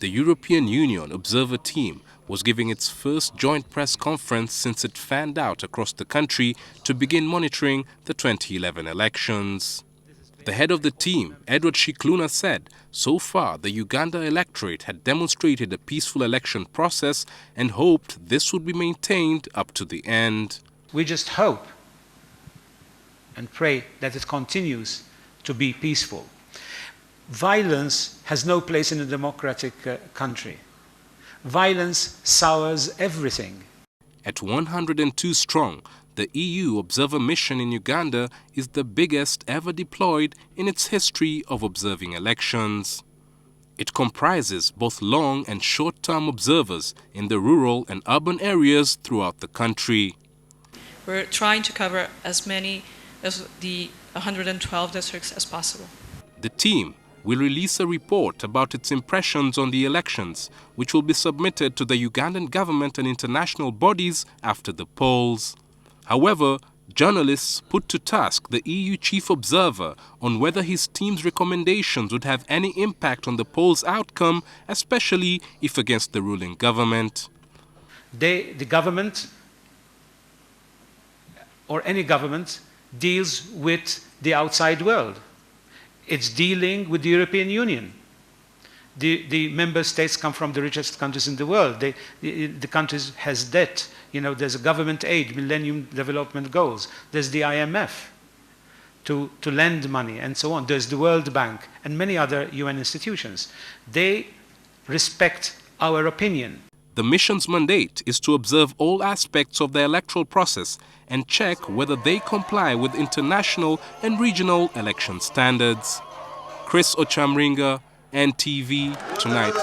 The European Union Observer Team was giving its first joint press conference since it fanned out across the country to begin monitoring the 2011 elections. The head of the team, Edward Scicluna, said so far the Uganda electorate had demonstrated a peaceful election process and hoped this would be maintained up to the end. We just hope and pray that it continues to be peaceful. Violence has no place in a democratic country. Violence sours everything. At 102 strong, the EU Observer Mission in Uganda is the biggest ever deployed in its history of observing elections. It comprises both long and short-term observers in the rural and urban areas throughout the country. We're trying to cover as many as the 112 districts as possible. The team will release a report about its impressions on the elections, which will be submitted to the Ugandan government and international bodies after the polls. However, journalists put to task the EU chief observer on whether his team's recommendations would have any impact on the polls' outcome, especially if against the ruling government. The government, or any government, deals with the outside world. It's dealing with the European Union. The member states come from the richest countries in the world. The countries has debt. You know, there's a government aid, Millennium Development Goals. There's the IMF to lend money and so on. There's the World Bank and many other UN institutions. They respect our opinion. The mission's mandate is to observe all aspects of the electoral process and check whether they comply with international and regional election standards. Chris Ochamringa, NTV Tonight.